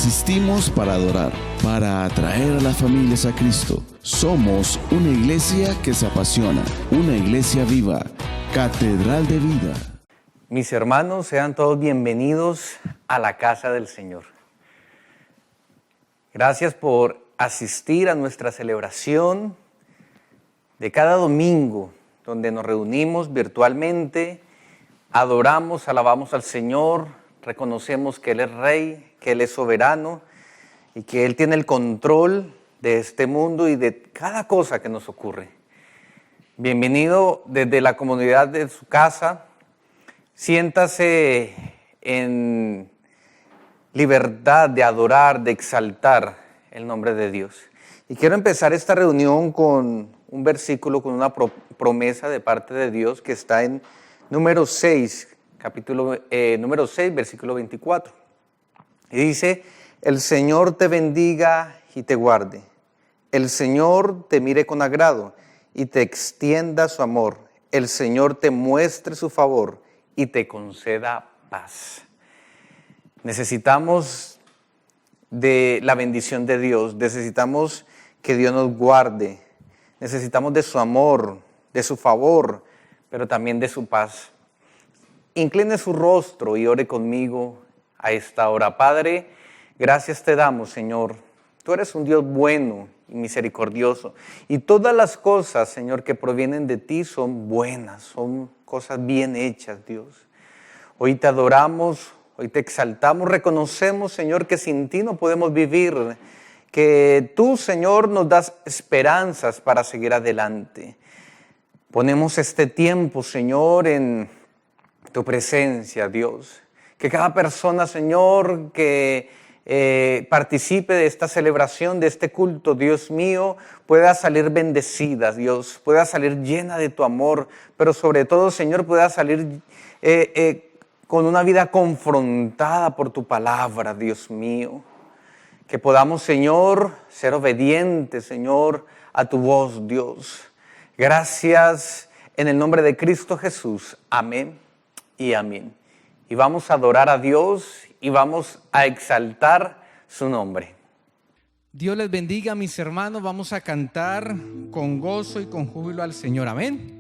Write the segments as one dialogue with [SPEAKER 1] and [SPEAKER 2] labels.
[SPEAKER 1] Asistimos para adorar, para atraer a las familias a Cristo. Somos una iglesia que se apasiona, una iglesia viva, Catedral de Vida.
[SPEAKER 2] Mis hermanos, sean todos bienvenidos a la casa del Señor. Gracias por asistir a nuestra celebración de cada domingo, donde nos reunimos virtualmente, adoramos, alabamos al Señor, reconocemos que Él es Rey, que Él es soberano y que Él tiene el control de este mundo y de cada cosa que nos ocurre. Bienvenido desde la comodidad de su casa. Siéntase en libertad de adorar, de exaltar el nombre de Dios. Y quiero empezar esta reunión con un versículo, con una promesa de parte de Dios que está en Números 6, número 6, versículo 24. Y dice: el Señor te bendiga y te guarde. El Señor te mire con agrado y te extienda su amor. El Señor te muestre su favor y te conceda paz. Necesitamos de la bendición de Dios, necesitamos que Dios nos guarde, necesitamos de su amor, de su favor, pero también de su paz. Incline su rostro y ore conmigo a esta hora. Padre, gracias te damos, Señor. Tú eres un Dios bueno y misericordioso. Y todas las cosas, Señor, que provienen de ti son buenas, son cosas bien hechas, Dios. Hoy te adoramos, hoy te exaltamos, reconocemos, Señor, que sin ti no podemos vivir, que tú, Señor, nos das esperanzas para seguir adelante. Ponemos este tiempo, Señor, en tu presencia, Dios. Que cada persona, Señor, que participe de esta celebración, de este culto, Dios mío, pueda salir bendecida, Dios, pueda salir llena de tu amor, pero sobre todo, Señor, pueda salir con una vida confrontada por tu palabra, Dios mío. Que podamos, Señor, ser obedientes, Señor, a tu voz, Dios. Gracias en el nombre de Cristo Jesús. Amén y amén. Y vamos a adorar a Dios y vamos a exaltar su nombre.
[SPEAKER 3] Dios les bendiga, mis hermanos. Vamos a cantar con gozo y con júbilo al Señor. Amén.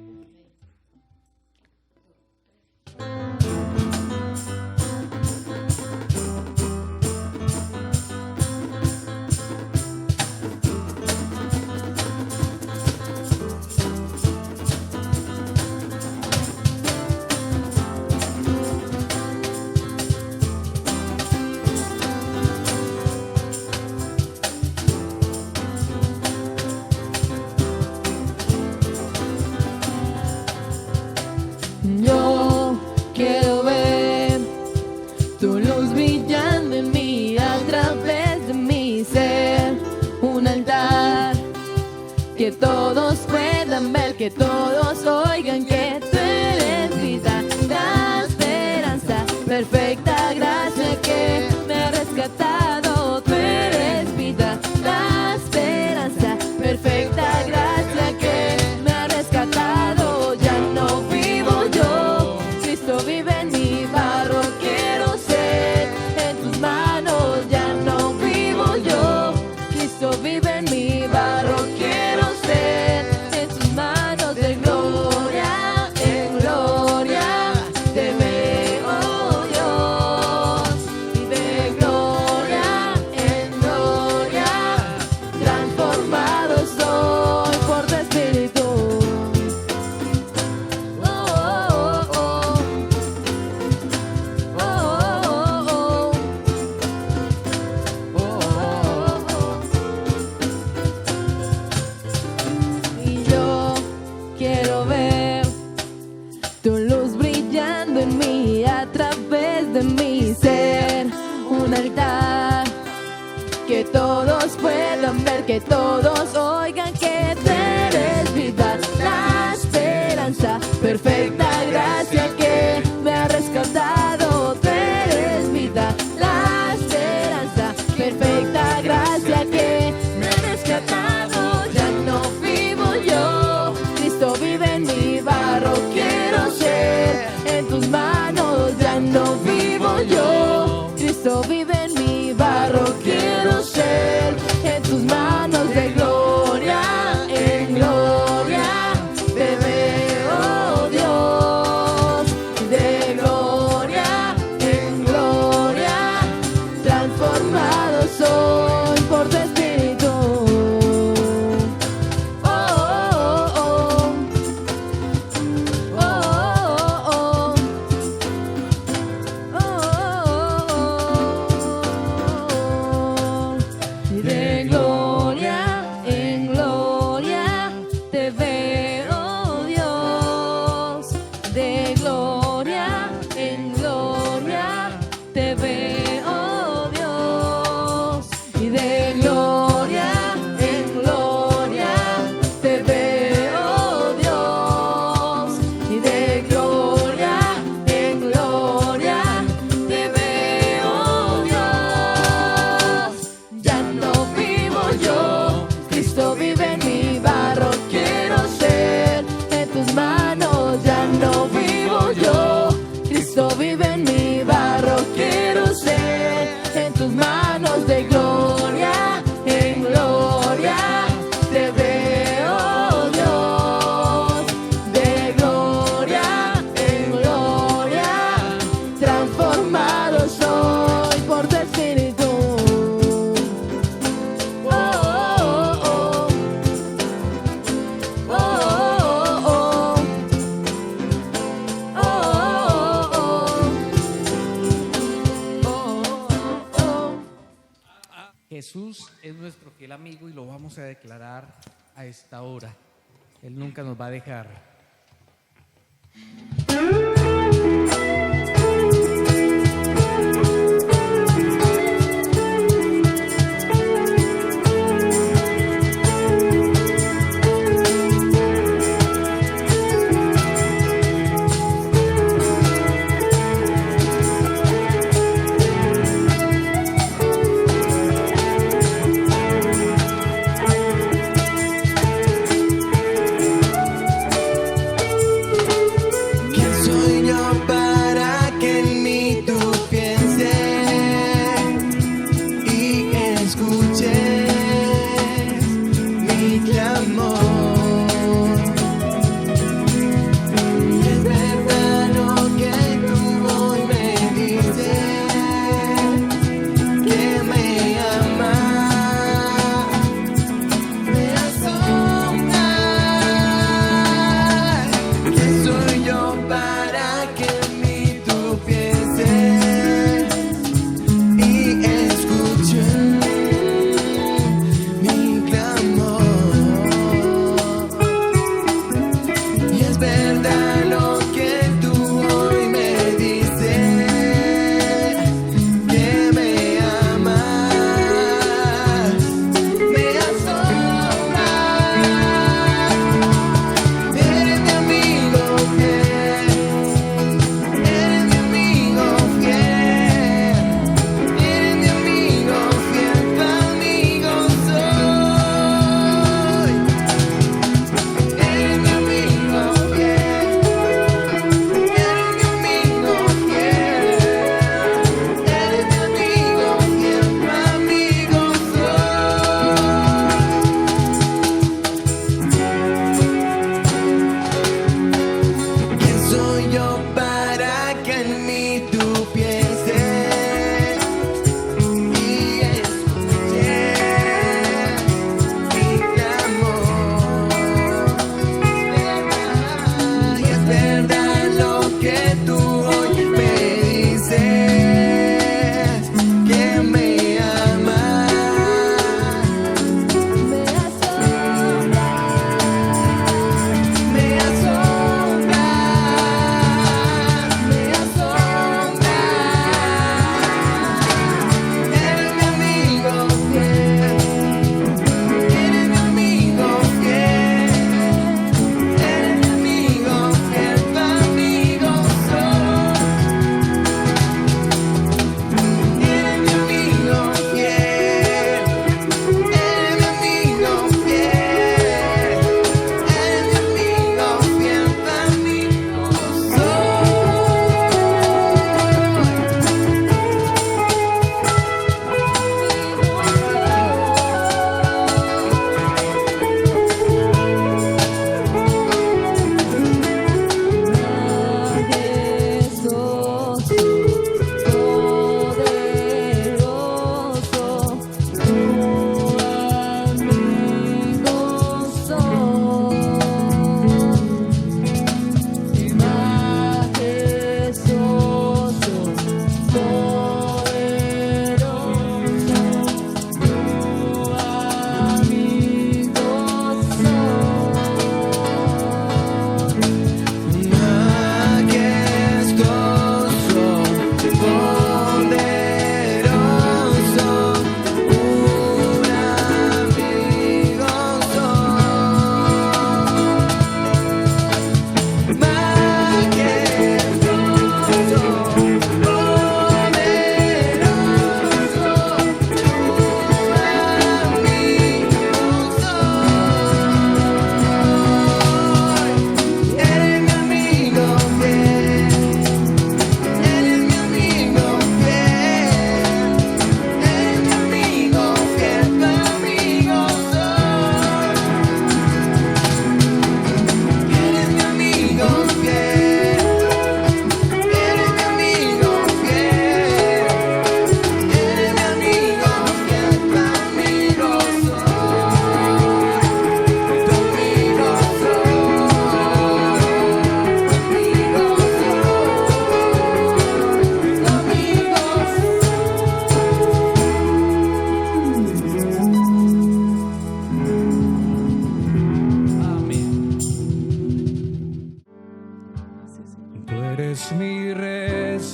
[SPEAKER 4] Que todos puedan ver, que todos oigan que tú eres vida, la esperanza, perfecta gracia que me ha rescatado. Tú eres vida, la esperanza, perfecta gracia que me ha rescatado. Ya no vivo yo, Cristo vive en mi barro, quiero ser en tus manos. Ya no vivo yo, Cristo vive en mi barro, quiero ser en tus manos. De gloria en gloria te veo, Dios, y de gloria en gloria transformado soy por tu Espíritu. Oh, oh, oh, oh. Oh, oh, oh, oh. Oh, oh, oh. Y yo quiero ver tu luz brillando en mí, a través de mi ser, un altar que todos puedan ver, que todos oigan que tú eres vida, la esperanza, perfecta gracia que me ha rescatado. Tú eres vida, la esperanza, perfecta gracia que me ha rescatado. Ya no vivo yo, Cristo vive en mi barro, quiero ser en tus manos. Ya no vivo yo, Cristo vive en mi barro, en mi barro quiero ser, en tus manos de gloria en gloria te veo, Dios, de gloria en gloria, transformado soy por tu Espíritu. Oh, oh, oh, oh, oh, oh, oh.
[SPEAKER 3] Jesús es nuestro fiel amigo y lo vamos a declarar a esta hora. Él nunca nos va a dejar.
[SPEAKER 1] ¿Quién soy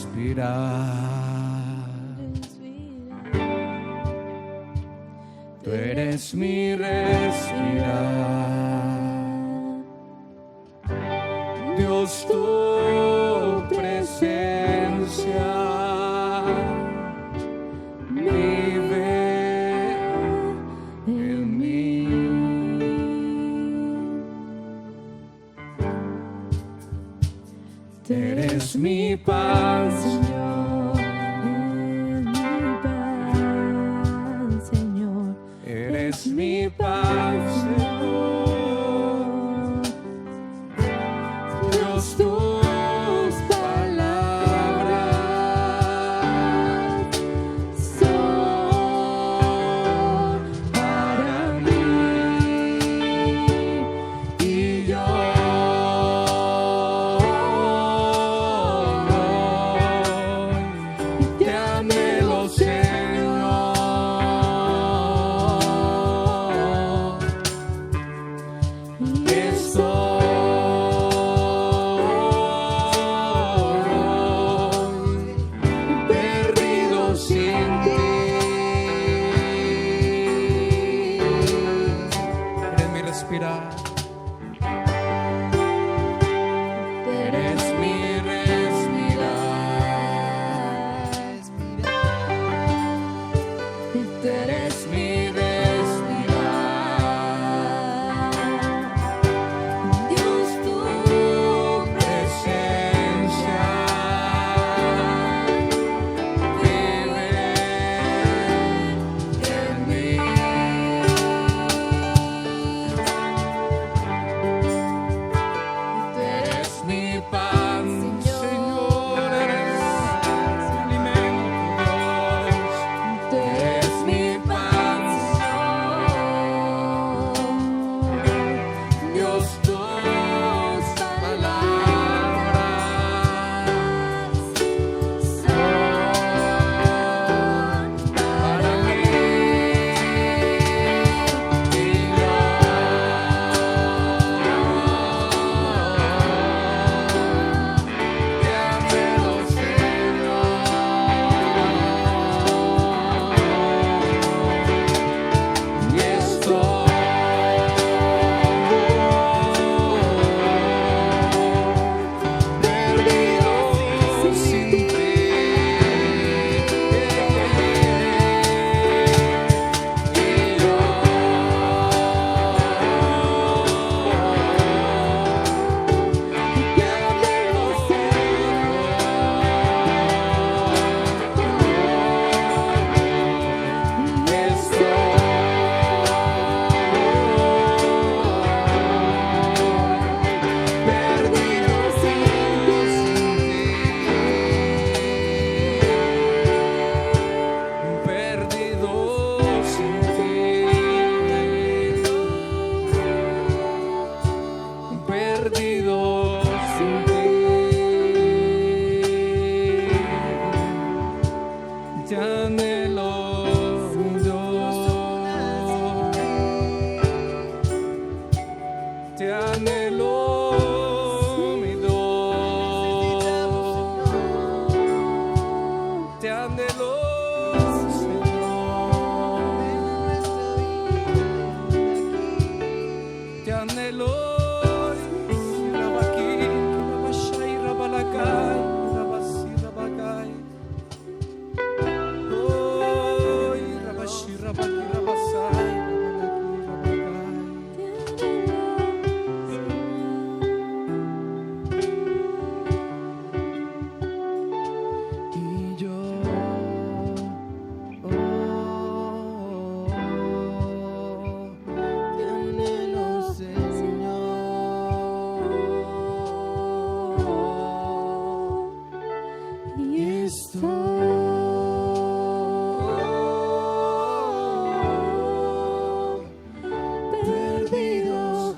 [SPEAKER 3] respirar. Tú eres mi respirar. Dios, tu presencia vive en mí. Tú eres mi paz,
[SPEAKER 4] Señor, Señor,
[SPEAKER 3] eres mi paz, Señor. Dios, tus palabras
[SPEAKER 4] son para mí
[SPEAKER 3] y yo te anhelo, Señor. Estoy perdido sin ti. Eres mi respirar. Eres mi respirar. Tú eres mi respirar.
[SPEAKER 4] Dios, tu
[SPEAKER 3] Presencia vive en mí. Tú eres mi pan, Señor, eres mi alimento, Dios. Tú eres mi pan, Dios, tus palabras son para mí y yo te anhelo, Señor, y estoy perdido sin ti. Y yo te anhelo, perdido sin ti, perdido sin ti, te anhelo, Dios, te anhelo, mi Dios, te anhelo, Señor, te anhelo, Rabaki, Rabashai, Rabalakai, Rabasi, Rabakai, oh, Rabashi, Rabaki, Rabasai, Rabalaki, Rabakai. Y yo, te anhelo, Señor,
[SPEAKER 4] y estoy perdido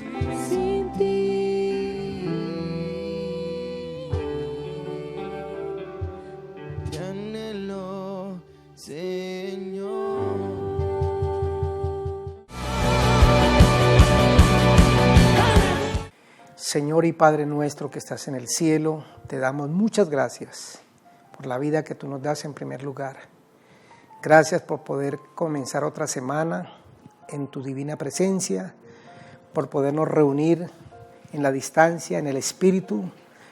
[SPEAKER 4] sin ti.
[SPEAKER 5] Te anhelo, Señor.
[SPEAKER 6] Señor y Padre nuestro que estás en el cielo, te damos muchas gracias por la vida que tú nos das en primer lugar. Gracias por poder comenzar otra semana en tu divina presencia, por podernos reunir en la distancia, en el Espíritu,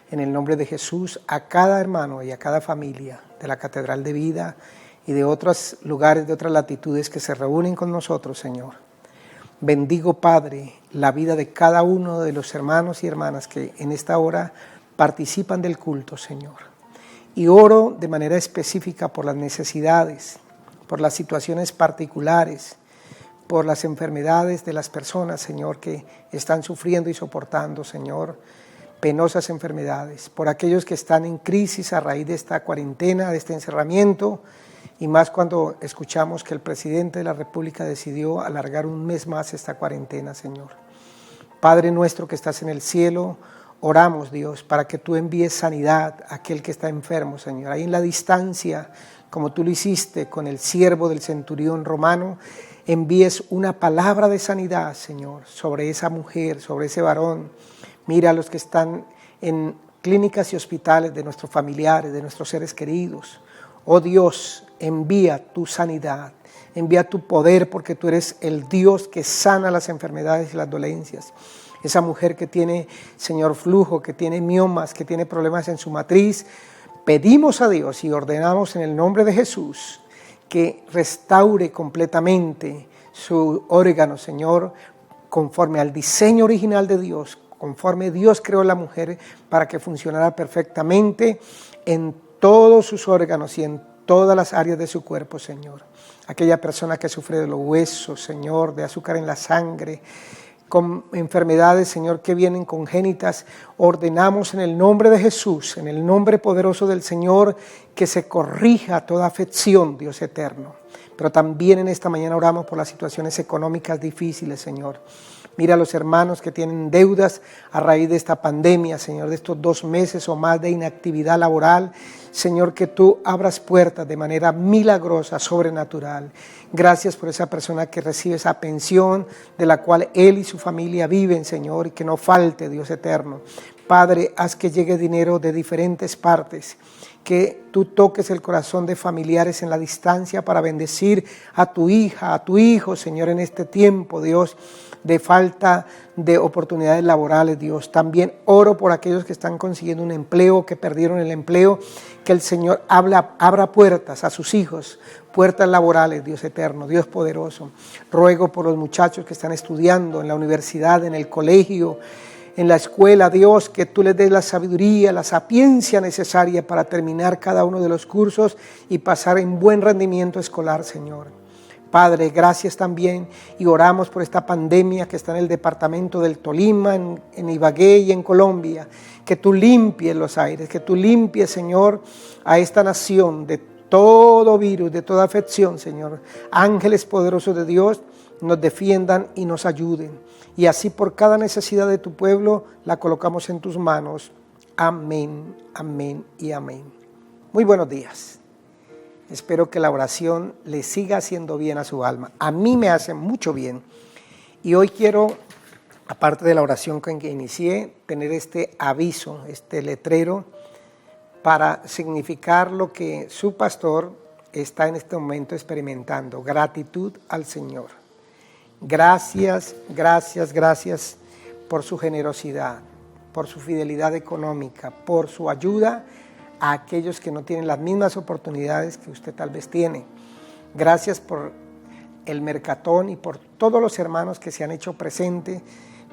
[SPEAKER 6] en el nombre de Jesús, a cada hermano y a cada familia de la Catedral de Vida y de otros lugares, de otras latitudes que se reúnen con nosotros, Señor. Bendigo, Padre, la vida de cada uno de los hermanos y hermanas que en esta hora participan del culto, Señor. Y oro de manera específica por las necesidades, por las situaciones particulares, por las enfermedades de las personas, Señor, que están sufriendo y soportando, Señor, penosas enfermedades, por aquellos que están en crisis a raíz de esta cuarentena, de este encerramiento, y más cuando escuchamos que el presidente de la República decidió alargar un mes más esta cuarentena, Señor. Padre nuestro que estás en el cielo, oramos, Dios, para que tú envíes sanidad a aquel que está enfermo, Señor. Ahí en la distancia, como tú lo hiciste con el siervo del centurión romano, envíes una palabra de sanidad, Señor, sobre esa mujer, sobre ese varón. Mira a los que están en clínicas y hospitales de nuestros familiares, de nuestros seres queridos. Oh Dios, envía tu sanidad, envía tu poder, porque tú eres el Dios que sana las enfermedades y las dolencias. Esa mujer que tiene, Señor, flujo, que tiene miomas, que tiene problemas en su matriz, pedimos a Dios y ordenamos en el nombre de Jesús que restaure completamente su órgano, Señor, conforme al diseño original de Dios, conforme Dios creó a la mujer para que funcionara perfectamente en todos sus órganos y en todas las áreas de su cuerpo, Señor. Aquella persona que sufre de los huesos, Señor, de azúcar en la sangre, con enfermedades, Señor, que vienen congénitas, ordenamos en el nombre de Jesús, en el nombre poderoso del Señor, que se corrija toda afección, Dios eterno. Pero también en esta mañana oramos por las situaciones económicas difíciles, Señor. Mira a los hermanos que tienen deudas a raíz de esta pandemia, Señor, de estos 2 meses o más de inactividad laboral. Señor, que tú abras puertas de manera milagrosa, sobrenatural. Gracias por esa persona que recibe esa pensión de la cual él y su familia viven, Señor, y que no falte, Dios eterno. Padre, haz que llegue dinero de diferentes partes, que tú toques el corazón de familiares en la distancia para bendecir a tu hija, a tu hijo, Señor, en este tiempo, Dios, de falta de oportunidades laborales, Dios. También oro por aquellos que están consiguiendo un empleo, que perdieron el empleo, que el Señor abra puertas a sus hijos, puertas laborales, Dios eterno, Dios poderoso. Ruego por los muchachos que están estudiando en la universidad, en el colegio, en la escuela, Dios, que tú les des la sabiduría, la sapiencia necesaria para terminar cada uno de los cursos y pasar en buen rendimiento escolar, Señor. Padre, gracias también y oramos por esta pandemia que está en el departamento del Tolima, en Ibagué y en Colombia. Que tú limpies los aires, que tú limpies, Señor, a esta nación de todo virus, de toda afección, Señor. Ángeles poderosos de Dios nos defiendan y nos ayuden. Y así por cada necesidad de tu pueblo la colocamos en tus manos. Amén, amén y amén. Muy buenos días. Espero que la oración le siga haciendo bien a su alma. A mí me hace mucho bien. Y hoy quiero, aparte de la oración con que inicié, tener este aviso, este letrero, para significar lo que su pastor está en este momento experimentando. Gratitud al Señor. Gracias, gracias, gracias por su generosidad, por su fidelidad económica, por su ayuda a aquellos que no tienen las mismas oportunidades que usted tal vez tiene. Gracias por el Mercatón y por todos los hermanos que se han hecho presente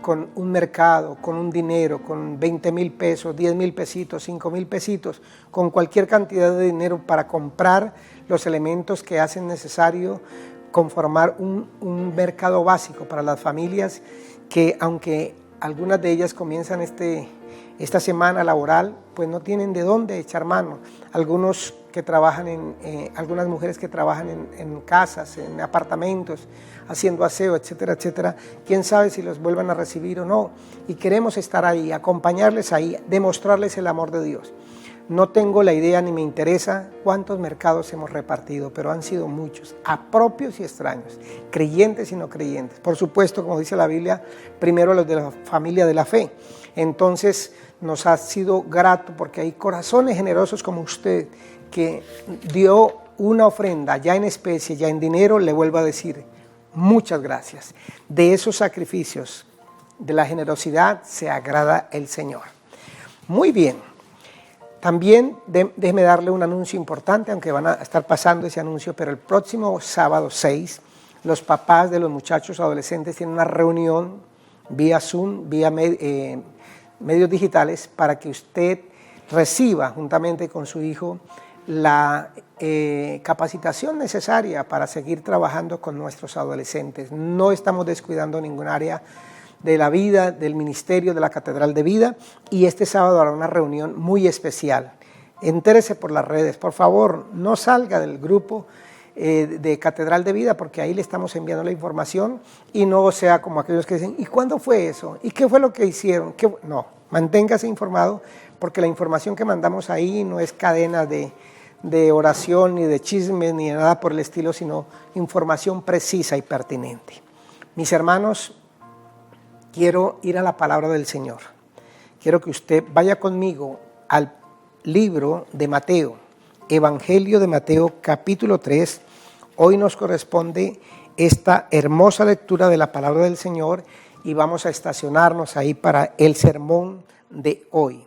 [SPEAKER 6] con un mercado, con un dinero, con 20,000 pesos, 10,000 pesitos, 5,000 pesitos, con cualquier cantidad de dinero para comprar los elementos que hacen necesario conformar un mercado básico para las familias que, aunque algunas de ellas comienzan esta semana laboral, pues no tienen de dónde echar mano. Algunos que trabajan algunas mujeres que trabajan en casas, en apartamentos, haciendo aseo, etcétera, etcétera. Quién sabe si los vuelvan a recibir o no. Y queremos estar ahí, acompañarles ahí, demostrarles el amor de Dios. No tengo la idea ni me interesa cuántos mercados hemos repartido, pero han sido muchos, a propios y extraños, creyentes y no creyentes. Por supuesto, como dice la Biblia, primero los de la familia de la fe. Entonces nos ha sido grato porque hay corazones generosos como usted que dio una ofrenda ya en especie, ya en dinero, le vuelvo a decir muchas gracias. De esos sacrificios, de la generosidad, se agrada el Señor. Muy bien. También déjeme darle un anuncio importante, aunque van a estar pasando ese anuncio, pero el próximo sábado 6, los papás de los muchachos adolescentes tienen una reunión vía Zoom, vía medios digitales, para que usted reciba juntamente con su hijo la capacitación necesaria para seguir trabajando con nuestros adolescentes. No estamos descuidando ningún área de la vida, del ministerio de la Catedral de Vida, y este sábado habrá una reunión muy especial. Entérese por las redes, por favor, no salga del grupo de Catedral de Vida, porque ahí le estamos enviando la información, y no sea como aquellos que dicen, ¿y cuándo fue eso? ¿Y qué fue lo que hicieron? No, manténgase informado, porque la información que mandamos ahí no es cadena de oración, ni de chismes, ni de nada por el estilo, sino información precisa y pertinente. Mis hermanos, quiero ir a la palabra del Señor. Quiero que usted vaya conmigo al libro de Mateo, Evangelio de Mateo, capítulo 3. Hoy nos corresponde esta hermosa lectura de la palabra del Señor y vamos a estacionarnos ahí para el sermón de hoy.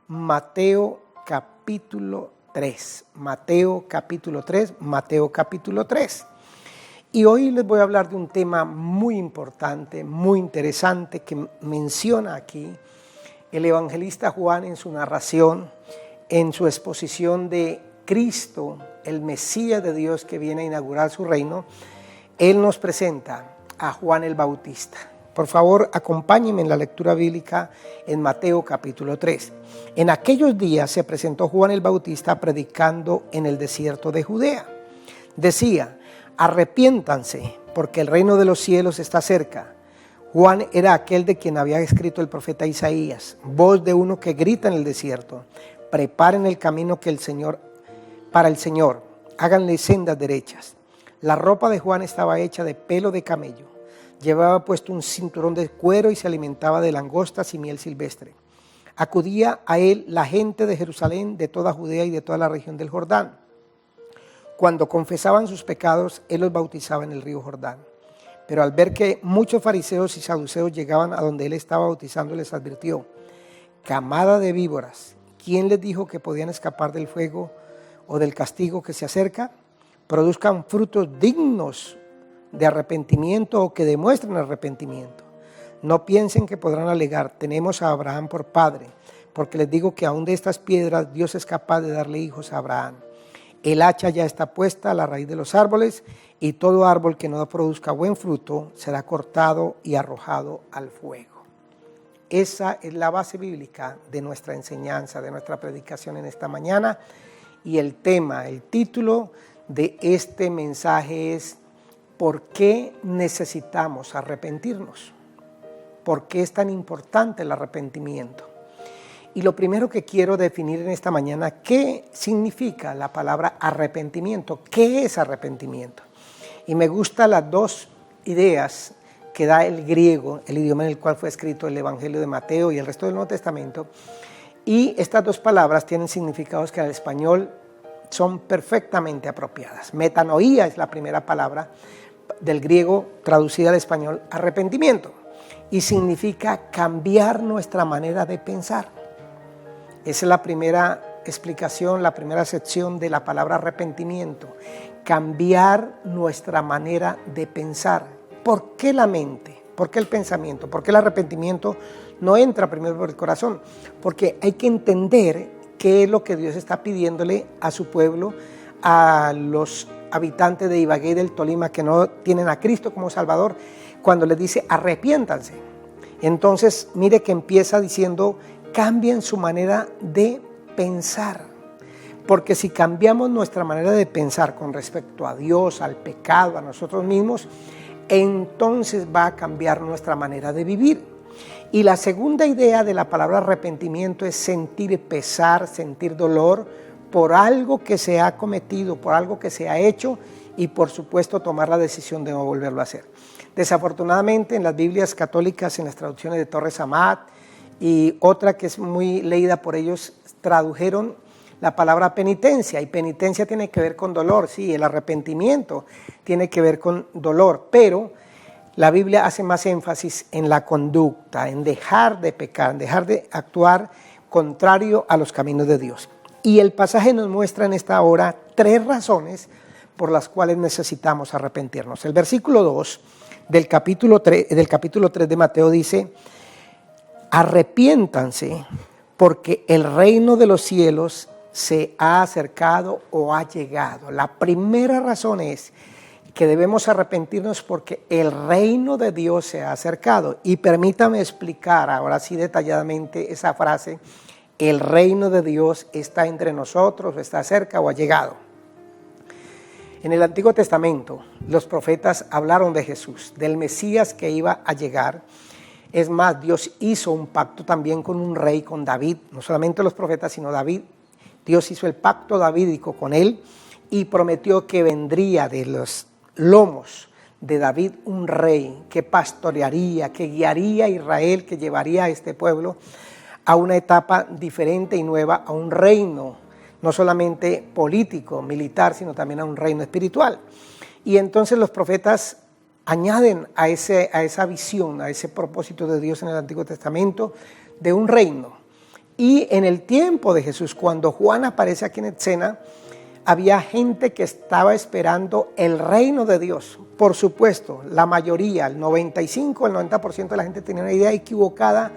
[SPEAKER 6] Mateo capítulo 3. Mateo capítulo 3. Mateo capítulo 3. Y hoy les voy a hablar de un tema muy importante, muy interesante, que menciona aquí el evangelista Juan en su narración, en su exposición de Cristo, el Mesías de Dios que viene a inaugurar su reino. Él nos presenta a Juan el Bautista. Por favor, acompáñenme en la lectura bíblica en Mateo capítulo 3. En aquellos días se presentó Juan el Bautista predicando en el desierto de Judea. Decía: arrepiéntanse, porque el reino de los cielos está cerca. Juan era aquel de quien había escrito el profeta Isaías, voz de uno que grita en el desierto: preparen el camino para el Señor, háganle sendas derechas. La ropa de Juan estaba hecha de pelo de camello, llevaba puesto un cinturón de cuero y se alimentaba de langostas y miel silvestre. Acudía a él la gente de Jerusalén, de toda Judea y de toda la región del Jordán. Cuando confesaban sus pecados, él los bautizaba en el río Jordán. Pero al ver que muchos fariseos y saduceos llegaban a donde él estaba bautizando, les advirtió: camada de víboras, ¿quién les dijo que podían escapar del fuego o del castigo que se acerca? Produzcan frutos dignos de arrepentimiento o que demuestren arrepentimiento. No piensen que podrán alegar: tenemos a Abraham por padre, porque les digo que aún de estas piedras Dios es capaz de darle hijos a Abraham. El hacha ya está puesta a la raíz de los árboles, y todo árbol que no produzca buen fruto será cortado y arrojado al fuego. Esa es la base bíblica de nuestra enseñanza, de nuestra predicación en esta mañana. Y el tema, el título de este mensaje es: ¿por qué necesitamos arrepentirnos? ¿Por qué es tan importante el arrepentimiento? Y lo primero que quiero definir en esta mañana, ¿qué significa la palabra arrepentimiento? ¿Qué es arrepentimiento? Y me gustan las dos ideas que da el griego, el idioma en el cual fue escrito el Evangelio de Mateo y el resto del Nuevo Testamento. Y estas dos palabras tienen significados que al español son perfectamente apropiadas. Metanoía es la primera palabra del griego traducida al español, arrepentimiento, y significa cambiar nuestra manera de pensar. Esa es la primera explicación, la primera sección de la palabra arrepentimiento. Cambiar nuestra manera de pensar. ¿Por qué la mente? ¿Por qué el pensamiento? ¿Por qué el arrepentimiento no entra primero por el corazón? Porque hay que entender qué es lo que Dios está pidiéndole a su pueblo, a los habitantes de Ibagué y del Tolima que no tienen a Cristo como Salvador, cuando les dice arrepiéntanse. Entonces, mire que empieza diciendo: cambien su manera de pensar, porque si cambiamos nuestra manera de pensar con respecto a Dios, al pecado, a nosotros mismos, entonces va a cambiar nuestra manera de vivir. Y la segunda idea de la palabra arrepentimiento es sentir pesar, sentir dolor por algo que se ha cometido, por algo que se ha hecho, y por supuesto tomar la decisión de no volverlo a hacer. Desafortunadamente en las Biblias católicas, en las traducciones de Torres Amat y otra que es muy leída por ellos, tradujeron la palabra penitencia, y penitencia tiene que ver con dolor, sí, el arrepentimiento tiene que ver con dolor, pero la Biblia hace más énfasis en la conducta, en dejar de pecar, en dejar de actuar contrario a los caminos de Dios. Y el pasaje nos muestra en esta hora 3 razones por las cuales necesitamos arrepentirnos. El versículo 2 del capítulo 3 de Mateo dice: arrepiéntanse porque el reino de los cielos se ha acercado o ha llegado. La primera razón es que debemos arrepentirnos porque el reino de Dios se ha acercado. Y permítame explicar ahora sí detalladamente esa frase: el reino de Dios está entre nosotros, está cerca o ha llegado. En el Antiguo Testamento los profetas hablaron de Jesús, del Mesías que iba a llegar. Es más, Dios hizo un pacto también con un rey, con David, no solamente los profetas, sino David. Dios hizo el pacto davídico con él y prometió que vendría de los lomos de David un rey que pastorearía, que guiaría a Israel, que llevaría a este pueblo a una etapa diferente y nueva, a un reino, no solamente político, militar, sino también a un reino espiritual. Y entonces los profetas añaden a esa visión, a ese propósito de Dios en el Antiguo Testamento, de un reino. Y en el tiempo de Jesús, cuando Juan aparece aquí en escena, había gente que estaba esperando el reino de Dios. Por supuesto, la mayoría, el 95, el 90% de la gente tenía una idea equivocada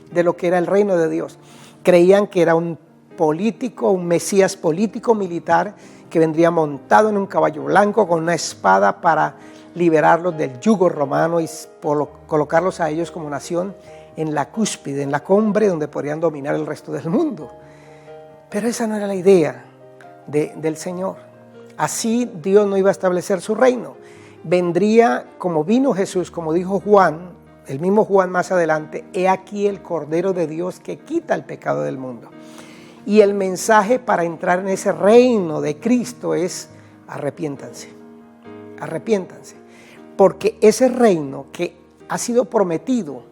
[SPEAKER 6] de lo que era el reino de Dios. Creían que era un político, un Mesías político militar que vendría montado en un caballo blanco con una espada para liberarlos del yugo romano y colocarlos a ellos como nación en la cúspide, en la cumbre donde podrían dominar el resto del mundo. Pero esa no era la idea del Señor. Así Dios no iba a establecer su reino. Vendría como vino Jesús, como dijo Juan, el mismo Juan más adelante: he aquí el Cordero de Dios que quita el pecado del mundo. Y el mensaje para entrar en ese reino de Cristo es: arrepiéntanse, arrepiéntanse. Porque ese reino que ha sido prometido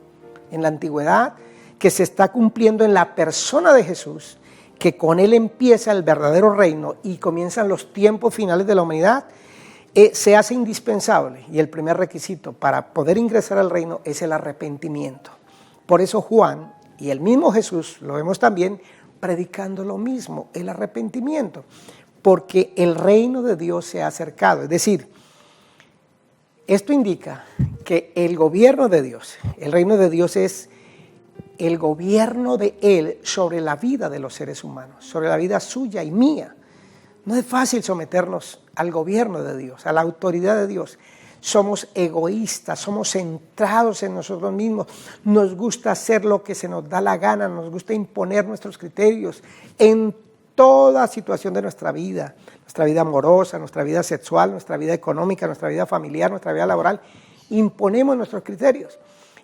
[SPEAKER 6] en la antigüedad, que se está cumpliendo en la persona de Jesús, que con él empieza el verdadero reino y comienzan los tiempos finales de la humanidad, se hace indispensable. Y el primer requisito para poder ingresar al reino es el arrepentimiento. Por eso Juan y el mismo Jesús, lo vemos también, predicando lo mismo, el arrepentimiento. Porque el reino de Dios se ha acercado. Es decir, esto indica que el gobierno de Dios, el reino de Dios es el gobierno de Él sobre la vida de los seres humanos, sobre la vida suya y mía. No es fácil someternos al gobierno de Dios, a la autoridad de Dios. Somos egoístas, somos centrados en nosotros mismos, nos gusta hacer lo que se nos da la gana, nos gusta imponer nuestros criterios en toda situación de nuestra vida amorosa, nuestra vida sexual, nuestra vida económica, nuestra vida familiar, nuestra vida laboral. Imponemos nuestros criterios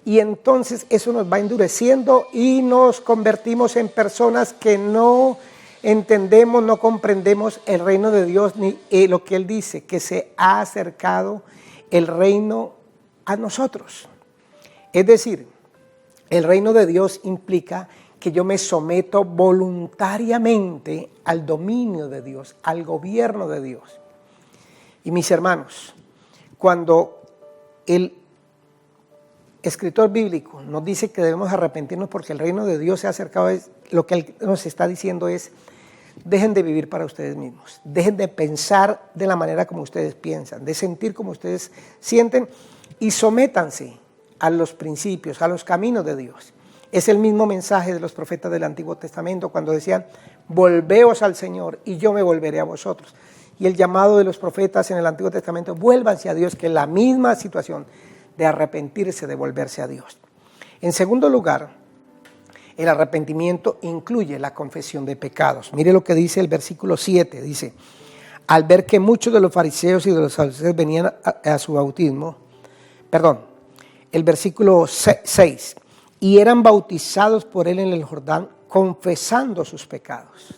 [SPEAKER 6] y entonces eso nos va endureciendo y nos convertimos en personas que no entendemos, no comprendemos el reino de Dios ni lo que Él dice, que se ha acercado el reino a nosotros. Es decir, el reino de Dios implica que yo me someto voluntariamente al dominio de Dios, al gobierno de Dios. Y mis hermanos, cuando el escritor bíblico nos dice que debemos arrepentirnos porque el reino de Dios se ha acercado, lo que él nos está diciendo es: dejen de vivir para ustedes mismos, dejen de pensar de la manera como ustedes piensan, de sentir como ustedes sienten y sométanse a los principios, a los caminos de Dios. Es el mismo mensaje de los profetas del Antiguo Testamento cuando decían: volveos al Señor y yo me volveré a vosotros. Y el llamado de los profetas en el Antiguo Testamento: vuélvanse a Dios, que es la misma situación de arrepentirse, de volverse a Dios. En segundo lugar, el arrepentimiento incluye la confesión de pecados. Mire lo que dice el versículo 7, dice: al ver que muchos de los fariseos y de los saduceos venían a su bautismo, el versículo 6, y eran bautizados por él en el Jordán, confesando sus pecados.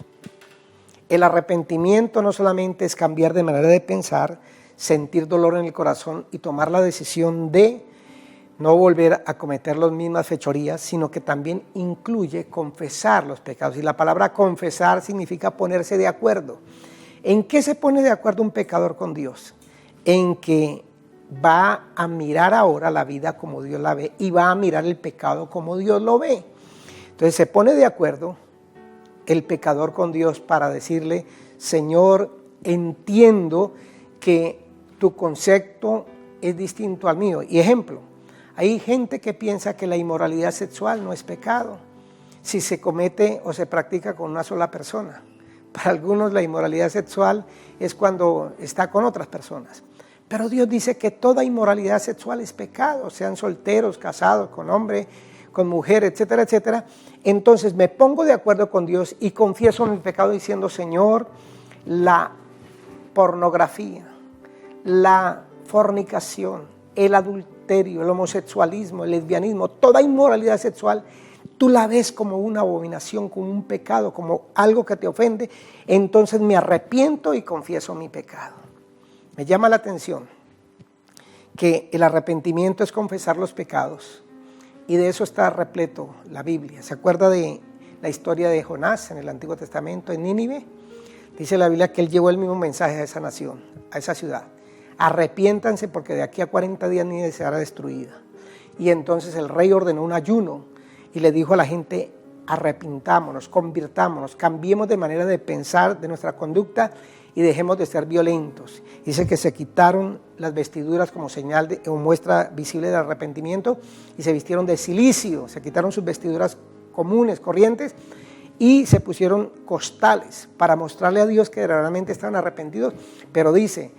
[SPEAKER 6] El arrepentimiento no solamente es cambiar de manera de pensar, sentir dolor en el corazón y tomar la decisión de no volver a cometer las mismas fechorías, sino que también incluye confesar los pecados. Y la palabra confesar significa ponerse de acuerdo. ¿En qué se pone de acuerdo un pecador con Dios? En que va a mirar ahora la vida como Dios la ve y va a mirar el pecado como Dios lo ve. Entonces se pone de acuerdo el pecador con Dios para decirle: Señor, entiendo que tu concepto es distinto al mío. Y ejemplo, hay gente que piensa que la inmoralidad sexual no es pecado si se comete o se practica con una sola persona. Para algunos la inmoralidad sexual es cuando está con otras personas. Pero Dios dice que toda inmoralidad sexual es pecado, sean solteros, casados, con hombre, con mujer, etcétera, etcétera. Entonces me pongo de acuerdo con Dios y confieso en el pecado diciendo: Señor, la pornografía, la fornicación, el adulterio, el homosexualismo, el lesbianismo, toda inmoralidad sexual, tú la ves como una abominación, como un pecado, como algo que te ofende. Entonces me arrepiento y confieso mi pecado. Me llama la atención que el arrepentimiento es confesar los pecados, y de eso está repleto la Biblia. ¿Se acuerda de la historia de Jonás en el Antiguo Testamento en Nínive? Dice la Biblia que él llevó el mismo mensaje a esa nación, a esa ciudad. Arrepiéntanse porque de aquí a 40 días Nínive será destruida. Y entonces el rey ordenó un ayuno y le dijo a la gente: arrepintámonos, convirtámonos, cambiemos de manera de pensar, de nuestra conducta, y dejemos de ser violentos. Dice que se quitaron las vestiduras como señal o muestra visible del arrepentimiento y se vistieron de cilicio, se quitaron sus vestiduras comunes, corrientes, y se pusieron costales para mostrarle a Dios que realmente estaban arrepentidos. Pero dice: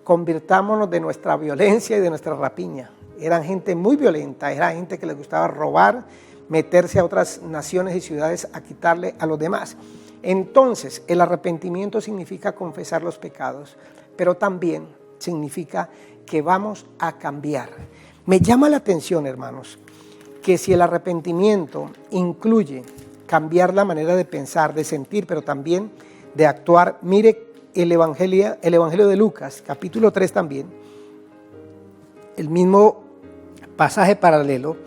[SPEAKER 6] convirtámonos de nuestra violencia y de nuestra rapiña. Eran gente muy violenta, era gente que les gustaba robar, meterse a otras naciones y ciudades a quitarle a los demás. Entonces, el arrepentimiento significa confesar los pecados, pero también significa que vamos a cambiar. Me llama la atención, hermanos, que si el arrepentimiento incluye cambiar la manera de pensar, de sentir, pero también de actuar, mire el Evangelio de Lucas, capítulo 3 también, el mismo pasaje paralelo.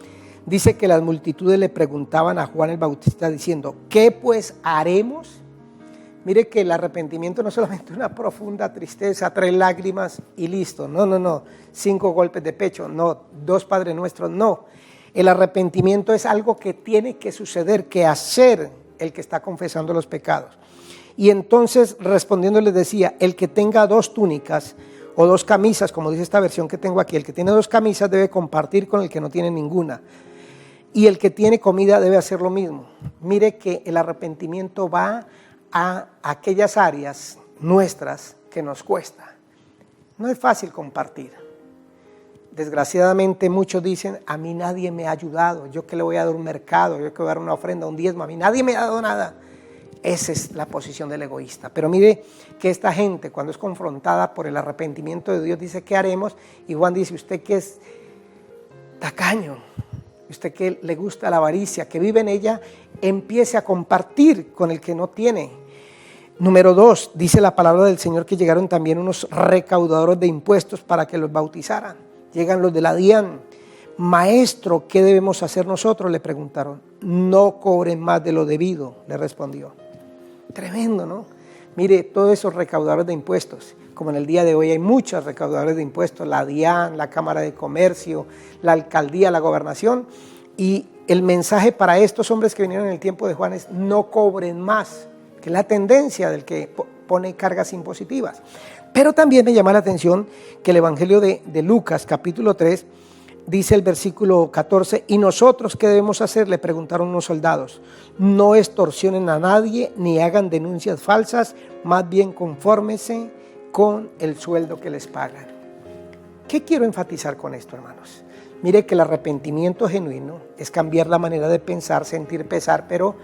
[SPEAKER 6] Dice que las multitudes le preguntaban a Juan el Bautista diciendo: ¿qué pues haremos? Mire que el arrepentimiento no es solamente una profunda tristeza, 3 lágrimas y listo. No. 5 golpes de pecho, no. 2 Padre Nuestros, no. El arrepentimiento es algo que tiene que suceder, que hacer el que está confesando los pecados. Y entonces respondiendo les decía: el que tenga 2 túnicas o 2 camisas, como dice esta versión que tengo aquí, el que tiene 2 camisas debe compartir con el que no tiene ninguna. Y el que tiene comida debe hacer lo mismo. Mire que el arrepentimiento va a aquellas áreas nuestras que nos cuesta. No es fácil compartir. Desgraciadamente muchos dicen: a mí nadie me ha ayudado, yo que le voy a dar un mercado, yo que voy a dar una ofrenda, un diezmo, a mí nadie me ha dado nada. Esa es la posición del egoísta. Pero mire que esta gente, cuando es confrontada por el arrepentimiento de Dios, dice: ¿qué haremos? Y Juan dice: usted que es tacaño, usted que le gusta la avaricia, que vive en ella, empiece a compartir con el que no tiene. Número 2, dice la palabra del Señor que llegaron también unos recaudadores de impuestos para que los bautizaran. Llegan los de la DIAN. Maestro, ¿qué debemos hacer nosotros?, le preguntaron. No cobren más de lo debido, le respondió. Tremendo, ¿no? Mire, todos esos recaudadores de impuestos, como en el día de hoy hay muchos recaudadores de impuestos, la DIAN, la Cámara de Comercio, la Alcaldía, la Gobernación, y el mensaje para estos hombres que vinieron en el tiempo de Juan es: no cobren más, que es la tendencia del que pone cargas impositivas. Pero también me llama la atención que el Evangelio de Lucas, capítulo 3, dice el versículo 14: ¿y nosotros qué debemos hacer?, le preguntaron unos soldados. No extorsionen a nadie ni hagan denuncias falsas, más bien confórmense con el sueldo que les pagan. ¿Qué quiero enfatizar con esto, hermanos? Mire que el arrepentimiento genuino es cambiar la manera de pensar, sentir, pesar, pero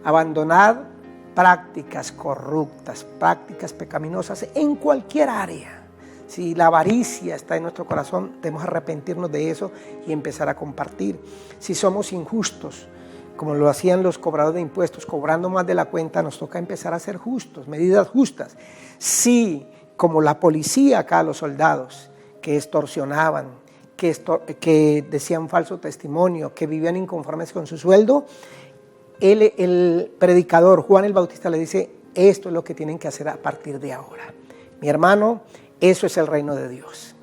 [SPEAKER 6] abandonar prácticas corruptas, prácticas pecaminosas en cualquier área. Si la avaricia está en nuestro corazón, debemos arrepentirnos de eso y empezar a compartir. Si somos injustos, como lo hacían los cobradores de impuestos, cobrando más de la cuenta, nos toca empezar a ser justos, medidas justas. Si, como la policía acá, los soldados que extorsionaban, que decían falso testimonio, que vivían inconformes con su sueldo, el predicador Juan el Bautista le dice, esto es lo que tienen que hacer a partir de ahora. Mi hermano, eso es el reino de Dios.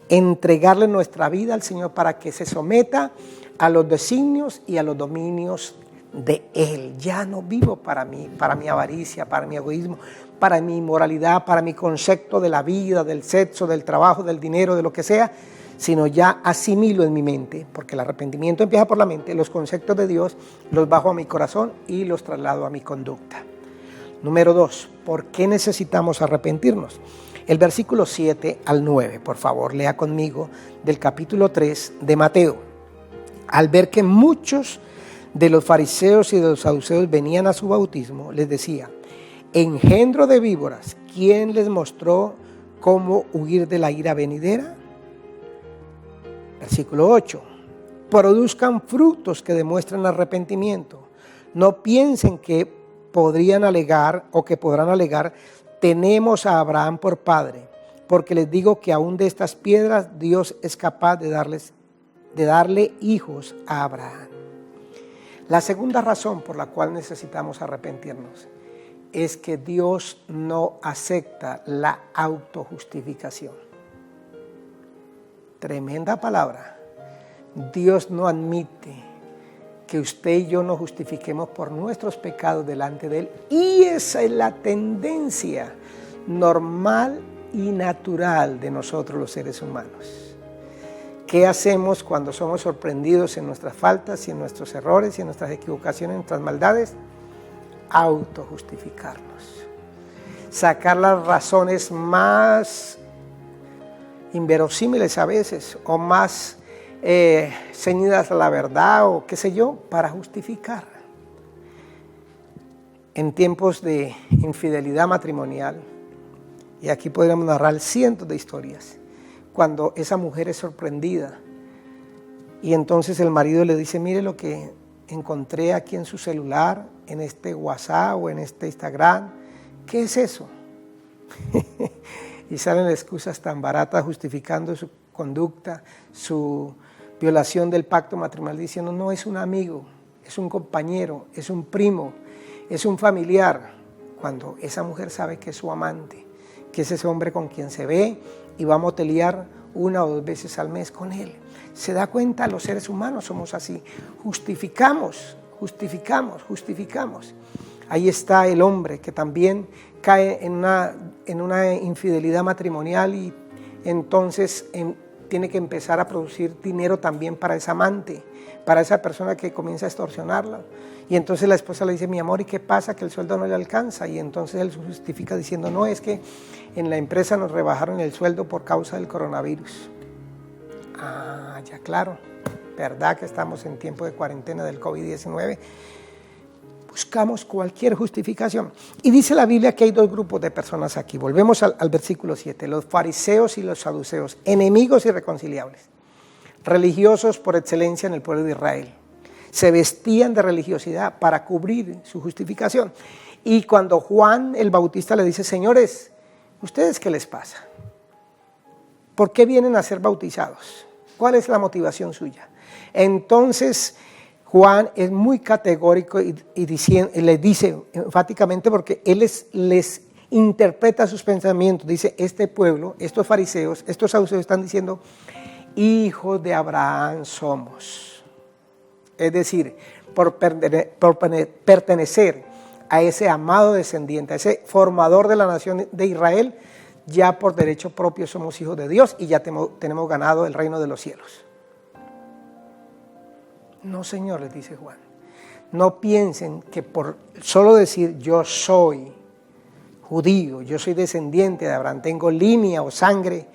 [SPEAKER 6] Entregarle nuestra vida al Señor para que se someta a los designios y a los dominios de Él. Ya no vivo para mí, para mi avaricia, para mi egoísmo, para mi inmoralidad, para mi concepto de la vida, del sexo, del trabajo, del dinero, de lo que sea, sino ya asimilo en mi mente, porque el arrepentimiento empieza por la mente, los conceptos de Dios los bajo a mi corazón y los traslado a mi conducta. Número 2, ¿por qué necesitamos arrepentirnos? El versículo 7 al 9, por favor, lea conmigo, del capítulo 3 de Mateo. Al ver que muchos de los fariseos y de los saduceos venían a su bautismo, les decía, engendro de víboras, ¿quién les mostró cómo huir de la ira venidera? Versículo 8, produzcan frutos que demuestren arrepentimiento. No piensen que podrán alegar, tenemos a Abraham por padre, porque les digo que aún de estas piedras Dios es capaz de darle hijos a Abraham. La segunda razón por la cual necesitamos arrepentirnos es que Dios no acepta la autojustificación. Tremenda palabra. Dios no admite que usted y yo nos justifiquemos por nuestros pecados delante de Él. Y esa es la tendencia normal y natural de nosotros los seres humanos. ¿Qué hacemos cuando somos sorprendidos en nuestras faltas y en nuestros errores y en nuestras equivocaciones, en nuestras maldades? Autojustificarnos. Sacar las razones más inverosímiles a veces o más ceñidas a la verdad o qué sé yo, para justificar. En tiempos de infidelidad matrimonial, y aquí podríamos narrar cientos de historias, cuando esa mujer es sorprendida y entonces el marido le dice, mire lo que encontré aquí en su celular, en este WhatsApp o en este Instagram, ¿qué es eso? Y salen excusas tan baratas justificando su conducta, su violación del pacto matrimonial, diciendo, no, es un amigo, es un compañero, es un primo, es un familiar, cuando esa mujer sabe que es su amante, que es ese hombre con quien se ve y va a motelear 1 o 2 veces al mes con él. Se da cuenta, los seres humanos somos así, justificamos. Ahí está el hombre que también cae en una infidelidad matrimonial y entonces tiene que empezar a producir dinero también para esa amante, para esa persona que comienza a extorsionarla. Y entonces la esposa le dice, mi amor, ¿y qué pasa? Que el sueldo no le alcanza. Y entonces él se justifica diciendo, no, es que en la empresa nos rebajaron el sueldo por causa del coronavirus. Ah, ya claro, ¿verdad que estamos en tiempo de cuarentena del COVID-19? Buscamos cualquier justificación. Y dice la Biblia que hay 2 grupos de personas aquí. Volvemos al versículo 7. Los fariseos y los saduceos, enemigos irreconciliables, religiosos por excelencia en el pueblo de Israel. Se vestían de religiosidad para cubrir su justificación. Y cuando Juan el Bautista le dice, señores, ¿ustedes qué les pasa? ¿Por qué vienen a ser bautizados? ¿Cuál es la motivación suya? Entonces Juan es muy categórico y les dice enfáticamente, porque él les interpreta sus pensamientos. Dice, este pueblo, estos fariseos, estos saduceos están diciendo, hijos de Abraham somos. Es decir, por pertenecer a ese amado descendiente, a ese formador de la nación de Israel, ya por derecho propio somos hijos de Dios y ya tenemos ganado el reino de los cielos. No, Señor, les dice Juan, no piensen que por solo decir yo soy judío, yo soy descendiente de Abraham, tengo línea o sangre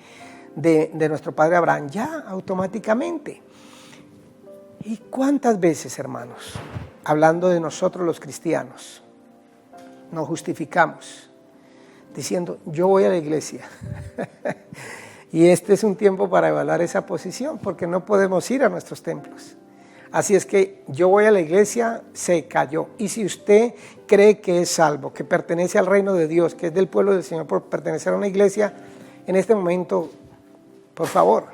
[SPEAKER 6] de nuestro padre Abraham, ya automáticamente. ¿Y cuántas veces, hermanos, hablando de nosotros los cristianos, nos justificamos diciendo yo voy a la iglesia? Y este es un tiempo para evaluar esa posición, porque no podemos ir a nuestros templos. Así es que yo voy a la iglesia, se cayó. Y si usted cree que es salvo, que pertenece al reino de Dios, que es del pueblo del Señor por pertenecer a una iglesia, en este momento, por favor,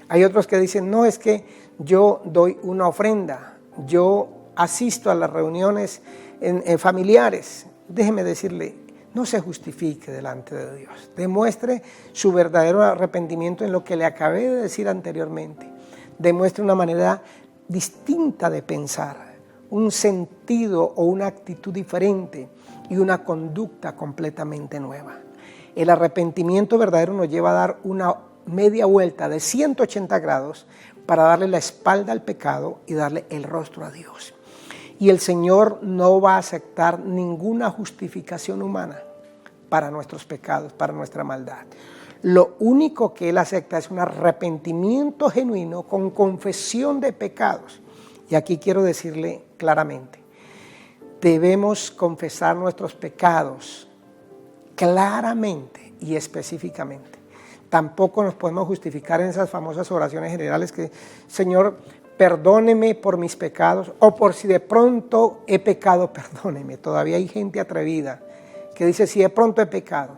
[SPEAKER 6] Hay otros que dicen, no, es que yo doy una ofrenda, yo asisto a las reuniones familiares. Déjeme decirle, no se justifique delante de Dios. Demuestre su verdadero arrepentimiento en lo que le acabé de decir anteriormente. Demuestre una manera distinta de pensar, un sentido o una actitud diferente y una conducta completamente nueva. El arrepentimiento verdadero nos lleva a dar una media vuelta de 180 grados para darle la espalda al pecado y darle el rostro a Dios. Y el Señor no va a aceptar ninguna justificación humana para nuestros pecados, para nuestra maldad. Lo único que Él acepta es un arrepentimiento genuino con confesión de pecados. Y aquí quiero decirle claramente, debemos confesar nuestros pecados claramente y específicamente. Tampoco nos podemos justificar en esas famosas oraciones generales que, Señor, perdóneme por mis pecados, o por si de pronto he pecado, perdóneme. Todavía hay gente atrevida que dice, si de pronto he pecado.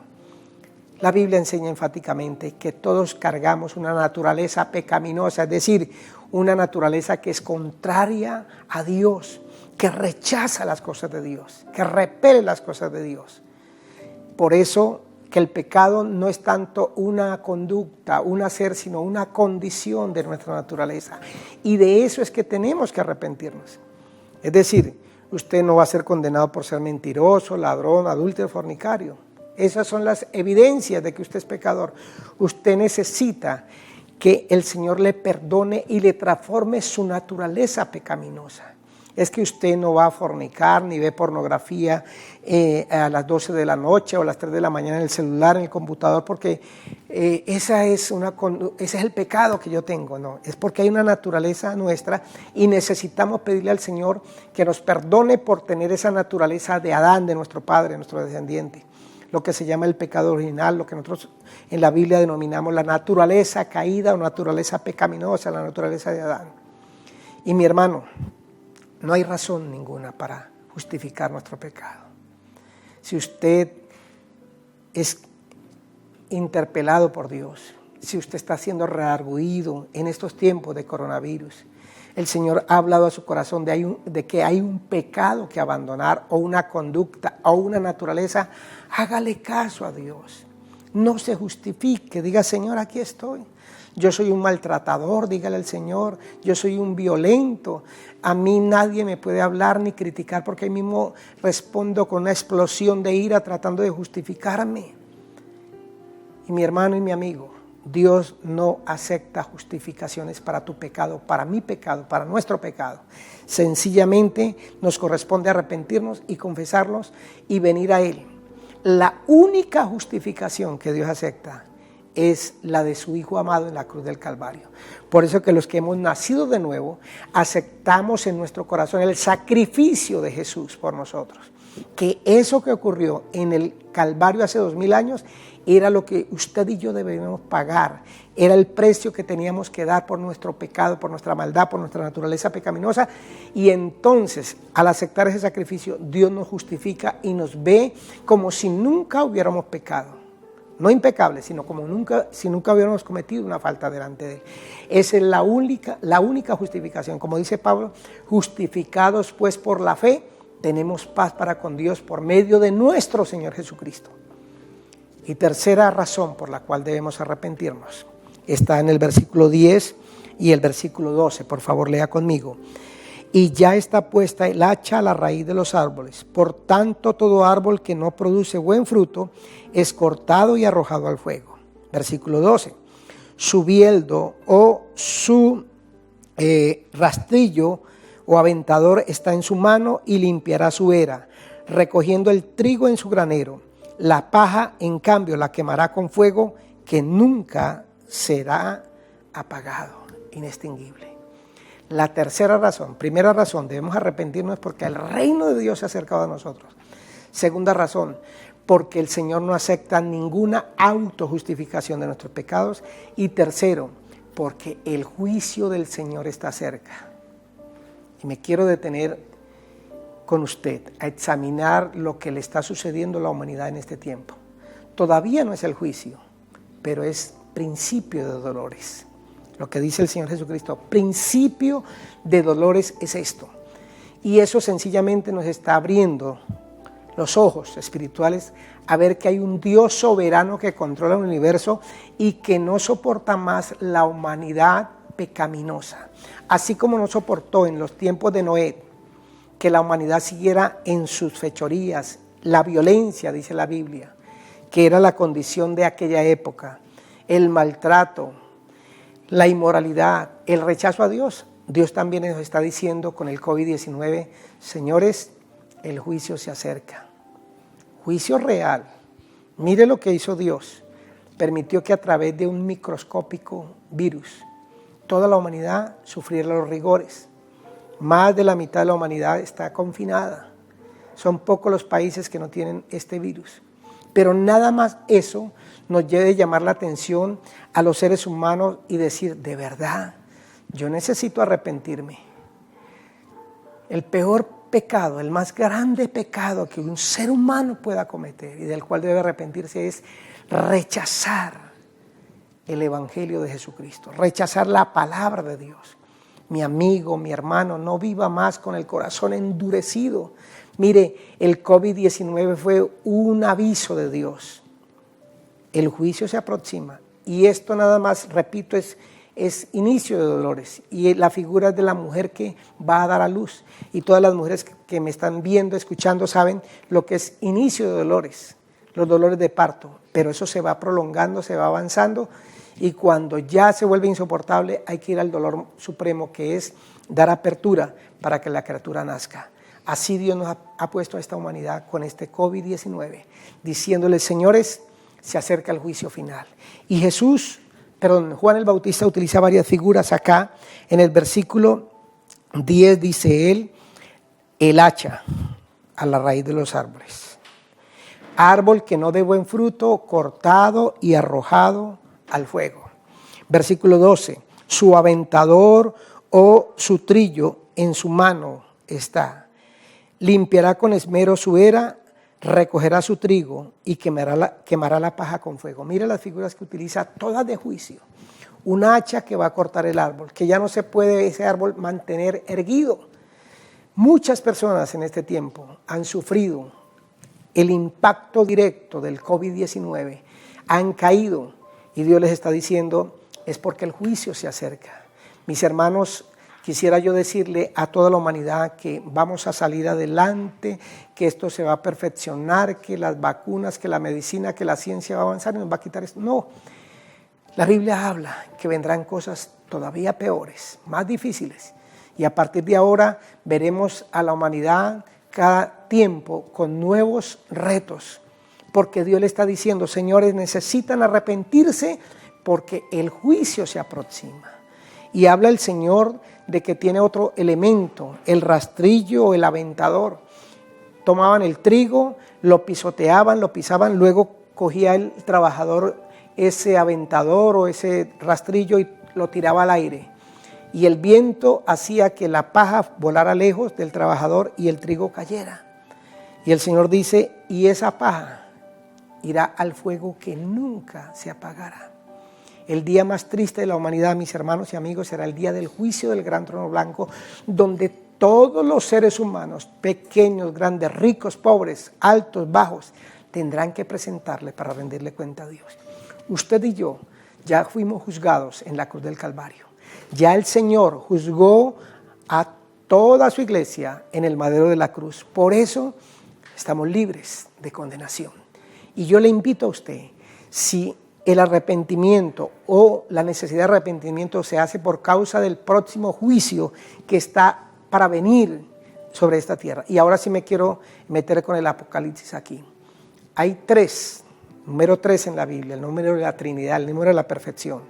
[SPEAKER 6] La Biblia enseña enfáticamente que todos cargamos una naturaleza pecaminosa, es decir, una naturaleza que es contraria a Dios, que rechaza las cosas de Dios, que repele las cosas de Dios. Por eso que el pecado no es tanto una conducta, un hacer, sino una condición de nuestra naturaleza. Y de eso es que tenemos que arrepentirnos. Es decir, usted no va a ser condenado por ser mentiroso, ladrón, adúltero, fornicario. Esas son las evidencias de que usted es pecador. Usted necesita que el Señor le perdone y le transforme su naturaleza pecaminosa. Es que usted no va a fornicar ni ve pornografía a las 12 de la noche o a las 3 de la mañana en el celular, en el computador, porque ese es el pecado que yo tengo. No, es porque hay una naturaleza nuestra y necesitamos pedirle al Señor que nos perdone por tener esa naturaleza de Adán, de nuestro padre, nuestro descendiente. Lo que se llama el pecado original, lo que nosotros en la Biblia denominamos la naturaleza caída o naturaleza pecaminosa, la naturaleza de Adán. Y mi hermano, no hay razón ninguna para justificar nuestro pecado. Si usted es interpelado por Dios, si usted está siendo redarguido en estos tiempos de coronavirus, el Señor ha hablado a su corazón de que hay un pecado que abandonar o una conducta o una naturaleza, hágale caso a Dios. No se justifique, diga, Señor, aquí estoy. Yo soy un maltratador, dígale al Señor, yo soy un violento, a mí nadie me puede hablar ni criticar porque ahí mismo respondo con una explosión de ira tratando de justificarme. Y mi hermano y mi amigo, Dios no acepta justificaciones para tu pecado, para mi pecado, para nuestro pecado. Sencillamente nos corresponde arrepentirnos y confesarlos y venir a Él. La única justificación que Dios acepta es la de su Hijo amado en la cruz del Calvario. Por eso que los que hemos nacido de nuevo aceptamos en nuestro corazón el sacrificio de Jesús por nosotros. Que eso que ocurrió en el Calvario hace 2000 años era lo que usted y yo debemos pagar. Era el precio que teníamos que dar por nuestro pecado, por nuestra maldad, por nuestra naturaleza pecaminosa. Y entonces, al aceptar ese sacrificio, Dios nos justifica y nos ve como si nunca hubiéramos pecado. No impecables, sino si nunca hubiéramos cometido una falta delante de Él. Esa es la única justificación. Como dice Pablo, justificados pues por la fe, tenemos paz para con Dios por medio de nuestro Señor Jesucristo. Y tercera razón por la cual debemos arrepentirnos está en el versículo 10 y el versículo 12. Por favor, lea conmigo. Y ya está puesta el hacha a la raíz de los árboles. Por tanto, todo árbol que no produce buen fruto es cortado y arrojado al fuego. Versículo 12. Su bieldo o su rastrillo o aventador está en su mano y limpiará su era, recogiendo el trigo en su granero. La paja, en cambio, la quemará con fuego que nunca será apagado, inextinguible. La tercera razón, primera razón, debemos arrepentirnos porque el reino de Dios se ha acercado a nosotros. Segunda razón, porque el Señor no acepta ninguna autojustificación de nuestros pecados. Y tercero, porque el juicio del Señor está cerca. Y me quiero detener con usted a examinar lo que le está sucediendo a la humanidad en este tiempo. Todavía no es el juicio, pero es principio de dolores. Lo que dice el Señor Jesucristo, principio de dolores es esto. Y eso sencillamente nos está abriendo los ojos espirituales a ver que hay un Dios soberano que controla el universo y que no soporta más la humanidad pecaminosa. Así como no soportó en los tiempos de Noé que la humanidad siguiera en sus fechorías, la violencia, dice la Biblia, que era la condición de aquella época, el maltrato, la inmoralidad, el rechazo a Dios. Dios también nos está diciendo con el COVID-19, señores, el juicio se acerca. Juicio real. Mire lo que hizo Dios. Permitió que a través de un microscópico virus toda la humanidad sufriera los rigores. Más de la mitad de la humanidad está confinada. Son pocos los países que no tienen este virus. Pero nada más eso nos debe llamar la atención a los seres humanos y decir, de verdad, yo necesito arrepentirme. El peor pecado, el más grande pecado que un ser humano pueda cometer y del cual debe arrepentirse es rechazar el Evangelio de Jesucristo, rechazar la palabra de Dios. Mi amigo, mi hermano, no viva más con el corazón endurecido. Mire, el COVID-19 fue un aviso de Dios. El juicio se aproxima y esto nada más, repito, es inicio de dolores y la figura de la mujer que va a dar a luz. Y todas las mujeres que me están viendo, escuchando, saben lo que es inicio de dolores, los dolores de parto. Pero eso se va prolongando, se va avanzando y cuando ya se vuelve insoportable hay que ir al dolor supremo, que es dar apertura para que la criatura nazca. Así Dios nos ha puesto a esta humanidad con este COVID-19, diciéndole, señores, se acerca el juicio final. Y Juan el Bautista utiliza varias figuras acá. En el versículo 10 dice él, el hacha a la raíz de los árboles. Árbol que no dé buen fruto, cortado y arrojado al fuego. Versículo 12, su aventador o su trillo en su mano está. Limpiará con esmero su era, recogerá su trigo y quemará la paja con fuego. Mira las figuras que utiliza, todas de juicio. Un hacha que va a cortar el árbol, que ya no se puede ese árbol mantener erguido. Muchas personas en este tiempo han sufrido el impacto directo del COVID-19, han caído y Dios les está diciendo, es porque el juicio se acerca. Mis hermanos, quisiera yo decirle a toda la humanidad que vamos a salir adelante, que esto se va a perfeccionar, que las vacunas, que la medicina, que la ciencia va a avanzar y nos va a quitar esto. No, la Biblia habla que vendrán cosas todavía peores, más difíciles. Y a partir de ahora veremos a la humanidad cada tiempo con nuevos retos, porque Dios le está diciendo, señores, necesitan arrepentirse porque el juicio se aproxima. Y habla el Señor de que tiene otro elemento, el rastrillo o el aventador. Tomaban el trigo, lo pisoteaban, lo pisaban, luego cogía el trabajador ese aventador o ese rastrillo y lo tiraba al aire. Y el viento hacía que la paja volara lejos del trabajador y el trigo cayera. Y el Señor dice, y esa paja irá al fuego que nunca se apagará. El día más triste de la humanidad, mis hermanos y amigos, será el día del juicio del gran trono blanco, donde todos los seres humanos, pequeños, grandes, ricos, pobres, altos, bajos, tendrán que presentarle para rendirle cuenta a Dios. Usted y yo ya fuimos juzgados en la cruz del Calvario. Ya el Señor juzgó a toda su iglesia en el madero de la cruz. Por eso estamos libres de condenación. Y yo le invito a usted, si el arrepentimiento o la necesidad de arrepentimiento se hace por causa del próximo juicio que está para venir sobre esta tierra. Y ahora sí me quiero meter con el Apocalipsis aquí. Hay número 3 en la Biblia, el número de la Trinidad, el número de la perfección.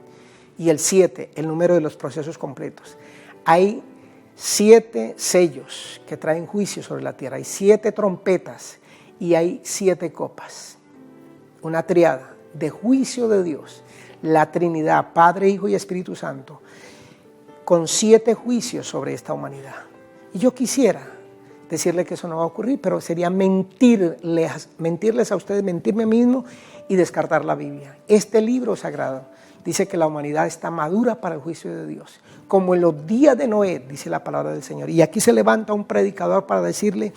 [SPEAKER 6] Y el 7, el número de los procesos completos. Hay 7 sellos que traen juicio sobre la tierra. Hay 7 trompetas y hay 7 copas. Una triada de juicio de Dios, la Trinidad, Padre, Hijo y Espíritu Santo, con 7 juicios sobre esta humanidad. Y yo quisiera decirle que eso no va a ocurrir, pero sería mentirles a ustedes, mentirme mismo y descartar la Biblia. Este libro sagrado dice que la humanidad está madura para el juicio de Dios, como en los días de Noé, dice la palabra del Señor. Y aquí se levanta un predicador para decirle,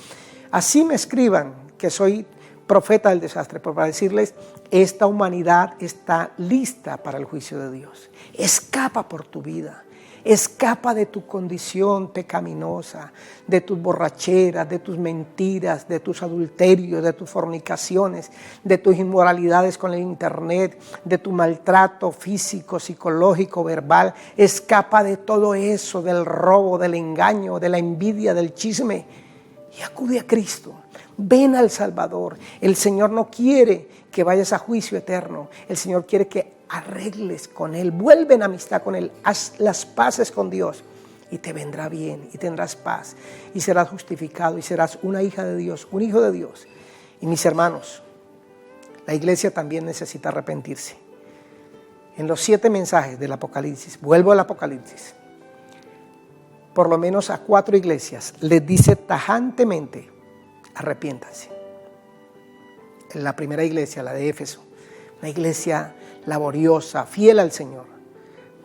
[SPEAKER 6] así me escriban que soy profeta del desastre, pero para decirles, esta humanidad está lista para el juicio de Dios. Escapa por tu vida. Escapa de tu condición pecaminosa, de tus borracheras, de tus mentiras, de tus adulterios, de tus fornicaciones, de tus inmoralidades con el internet, de tu maltrato físico, psicológico, verbal. Escapa de todo eso, del robo, del engaño, de la envidia, del chisme, y acude a Cristo. Ven al Salvador. El Señor no quiere que vayas a juicio eterno. El Señor quiere que arregles con Él, vuelve en amistad con Él, haz las paces con Dios y te vendrá bien y tendrás paz y serás justificado y serás una hija de Dios, un hijo de Dios. Y mis hermanos, la iglesia también necesita arrepentirse. En los 7 mensajes del Apocalipsis, vuelvo al Apocalipsis, por lo menos a 4 iglesias les dice tajantemente, arrepiéntanse. En la primera iglesia, la de Éfeso, una iglesia laboriosa, fiel al Señor,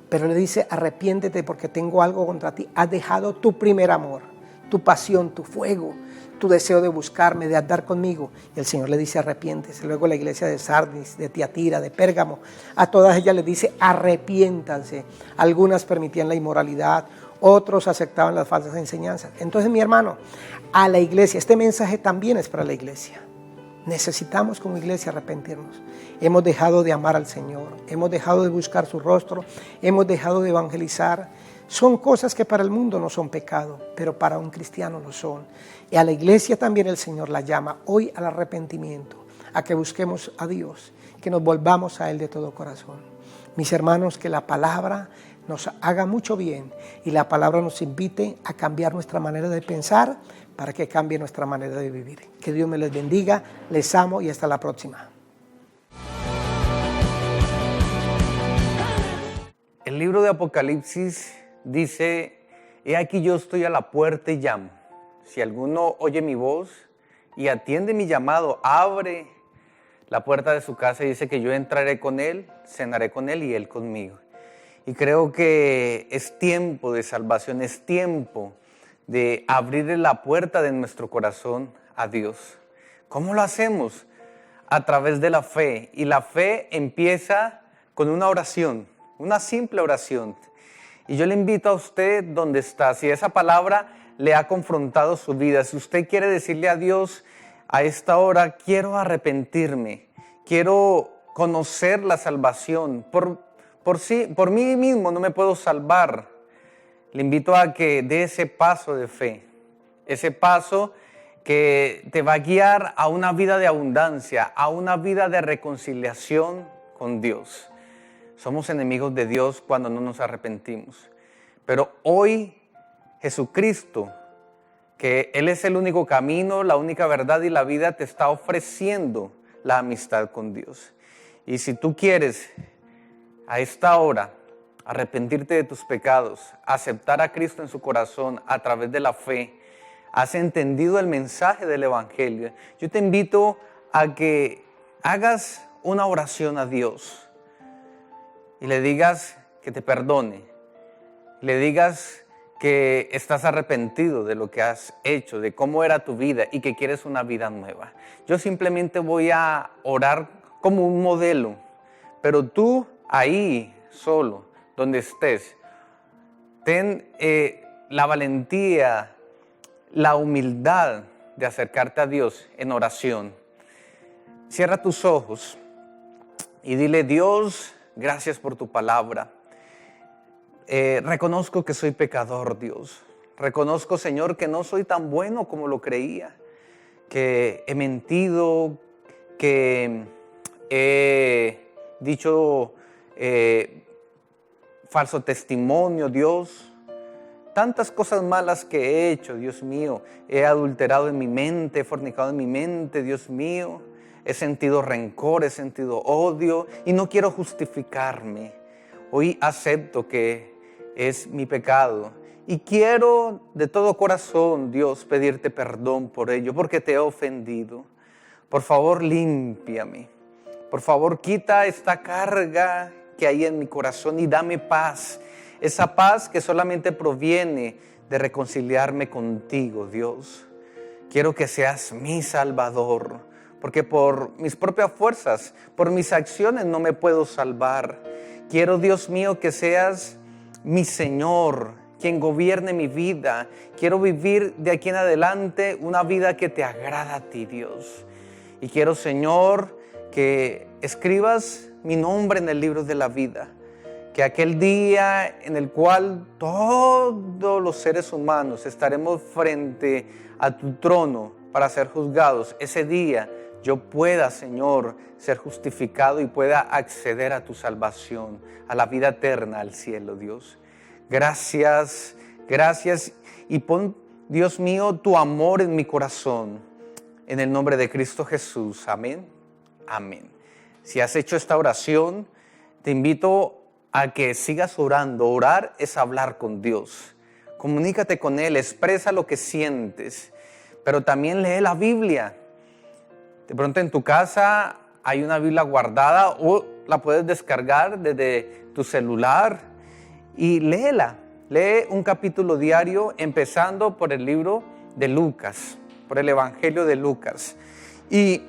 [SPEAKER 6] pero le dice, arrepiéntete porque tengo algo contra ti. Has dejado tu primer amor, tu pasión, tu fuego, tu deseo de buscarme, de andar conmigo. Y el Señor le dice, arrepiéntese. Luego la iglesia de Sardis, de Tiatira, de Pérgamo, a todas ellas les dice, arrepiéntanse. Algunas permitían la inmoralidad, otros aceptaban las falsas enseñanzas. Entonces, mi hermano, a la iglesia, este mensaje también es para la iglesia. Necesitamos como iglesia arrepentirnos. Hemos dejado de amar al Señor, hemos dejado de buscar su rostro, hemos dejado de evangelizar. Son cosas que para el mundo no son pecado, pero para un cristiano lo son. Y a la iglesia también el Señor la llama hoy al arrepentimiento, a que busquemos a Dios, que nos volvamos a Él de todo corazón. Mis hermanos, que la palabra nos haga mucho bien y la palabra nos invite a cambiar nuestra manera de pensar para que cambie nuestra manera de vivir. Que Dios me les bendiga, les amo y hasta la próxima.
[SPEAKER 2] El libro de Apocalipsis dice, he aquí yo estoy a la puerta y llamo. Si alguno oye mi voz y atiende mi llamado, abre la puerta de su casa y dice que yo entraré con él, cenaré con él y él conmigo. Y creo que es tiempo de salvación, es tiempo de abrirle la puerta de nuestro corazón a Dios. ¿Cómo lo hacemos? A través de la fe. Y la fe empieza con una oración, una simple oración. Y yo le invito a usted donde está, si esa palabra le ha confrontado su vida, si usted quiere decirle a Dios a esta hora, quiero arrepentirme, quiero conocer la salvación, por mí mismo no me puedo salvar. Le invito a que dé ese paso de fe, ese paso que te va a guiar a una vida de abundancia, a una vida de reconciliación con Dios. Somos enemigos de Dios cuando no nos arrepentimos. Pero hoy Jesucristo, que Él es el único camino, la única verdad y la vida, te está ofreciendo la amistad con Dios. Y si tú quieres a esta hora arrepentirte de tus pecados, aceptar a Cristo en su corazón a través de la fe, has entendido el mensaje del Evangelio, yo te invito a que hagas una oración a Dios y le digas que te perdone, le digas que estás arrepentido de lo que has hecho, de cómo era tu vida y que quieres una vida nueva. Yo simplemente voy a orar como un modelo, pero tú ahí solo, donde estés, ten la valentía, la humildad de acercarte a Dios en oración. Cierra tus ojos y dile, Dios, gracias por tu palabra. Reconozco que soy pecador, Dios. Reconozco, Señor, que no soy tan bueno como lo creía, que he mentido, que he dicho falso testimonio, Dios. Tantas cosas malas que he hecho, Dios mío. He adulterado en mi mente, he fornicado en mi mente, Dios mío. He sentido rencor, he sentido odio y no quiero justificarme. Hoy acepto que es mi pecado y quiero de todo corazón, Dios, pedirte perdón por ello, porque te he ofendido. Por favor, límpiame. Por favor, quita esta carga que hay en mi corazón y dame paz. Esa paz que solamente proviene de reconciliarme contigo, Dios. Quiero que seas mi Salvador, porque por mis propias fuerzas, por mis acciones no me puedo salvar. Quiero, Dios mío, que seas mi Señor, quien gobierne mi vida. Quiero vivir de aquí en adelante una vida que te agrada a ti, Dios. Y quiero, Señor, que escribas mi nombre en el libro de la vida. Que aquel día en el cual todos los seres humanos estaremos frente a tu trono para ser juzgados, ese día yo pueda, Señor, ser justificado y pueda acceder a tu salvación, a la vida eterna, al cielo, Dios. Gracias, gracias. Y pon, Dios mío, tu amor en mi corazón. En el nombre de Cristo Jesús. Amén. Amén. Si has hecho esta oración, te invito a que sigas orando. Orar es hablar con Dios. Comunícate con Él, expresa lo que sientes, pero también lee la Biblia. De pronto en tu casa hay una Biblia guardada o la puedes descargar desde tu celular y léela. Lee un capítulo diario empezando por el libro de Lucas, por el Evangelio de Lucas. Y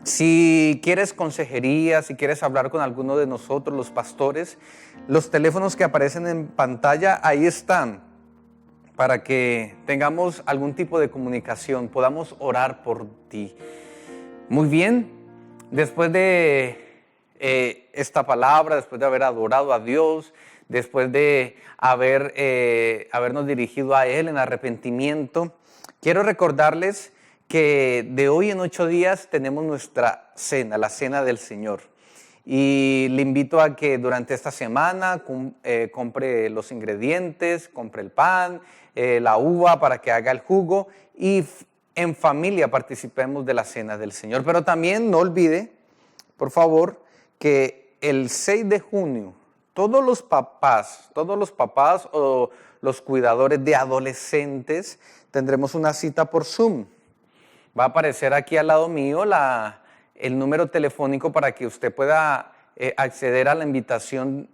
[SPEAKER 2] si quieres consejería, si quieres hablar con alguno de nosotros, los pastores, los teléfonos que aparecen en pantalla, ahí están, para que tengamos algún tipo de comunicación, podamos orar por ti. Muy bien, después de esta palabra, después de haber adorado a Dios, después de habernos dirigido a Él en arrepentimiento, quiero recordarles que de hoy en 8 días tenemos nuestra cena, la cena del Señor. Y le invito a que durante esta semana compre los ingredientes, compre el pan, la uva para que haga el jugo y en familia participemos de la cena del Señor. Pero también no olvide, por favor, que el 6 de junio, todos los papás o los cuidadores de adolescentes tendremos una cita por Zoom. Va a aparecer aquí al lado mío el número telefónico para que usted pueda acceder a la invitación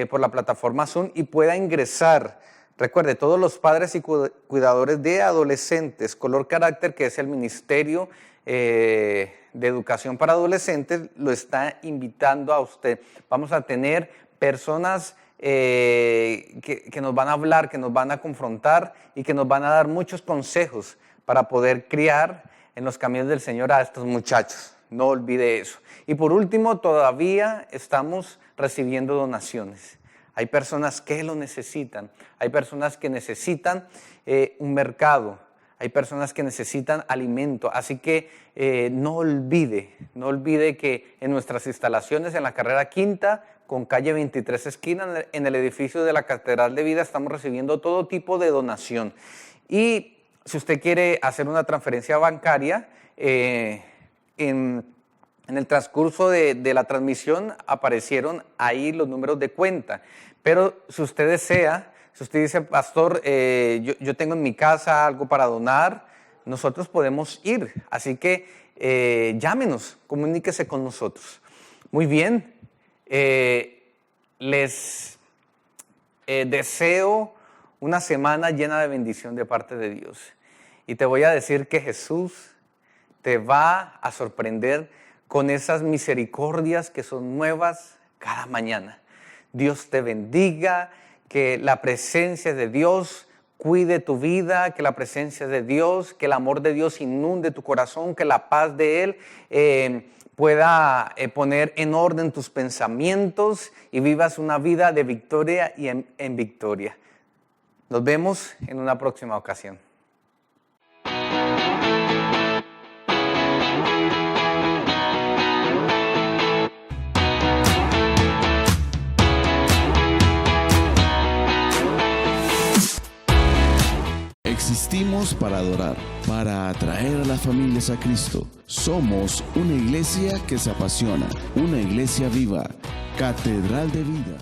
[SPEAKER 2] por la plataforma Zoom y pueda ingresar. Recuerde, todos los padres y cuidadores de adolescentes, Color Carácter, que es el Ministerio de Educación para Adolescentes, lo está invitando a usted. Vamos a tener personas que nos van a hablar, que nos van a confrontar y que nos van a dar muchos consejos para poder criar en los caminos del Señor a estos muchachos. No olvide eso. Y por último, todavía estamos recibiendo donaciones. Hay personas que lo necesitan. Hay personas que necesitan un mercado. Hay personas que necesitan alimento. Así que no olvide que en nuestras instalaciones, en la carrera quinta, con calle 23 esquina, en el edificio de la Catedral de Vida, estamos recibiendo todo tipo de donación. Y si usted quiere hacer una transferencia bancaria, en el transcurso de la transmisión aparecieron ahí los números de cuenta. Pero si usted desea, si usted dice, pastor, yo tengo en mi casa algo para donar, nosotros podemos ir. Así que llámenos, comuníquese con nosotros. Muy bien, les deseo una semana llena de bendición de parte de Dios. Y te voy a decir que Jesús te va a sorprender con esas misericordias que son nuevas cada mañana. Dios te bendiga, que la presencia de Dios cuide tu vida, que la presencia de Dios, que el amor de Dios inunde tu corazón, que la paz de Él pueda poner en orden tus pensamientos y vivas una vida de victoria y en victoria. Nos vemos en una próxima ocasión.
[SPEAKER 1] Existimos para adorar, para atraer a las familias a Cristo. Somos una iglesia que se apasiona, una iglesia viva, Catedral de Vida.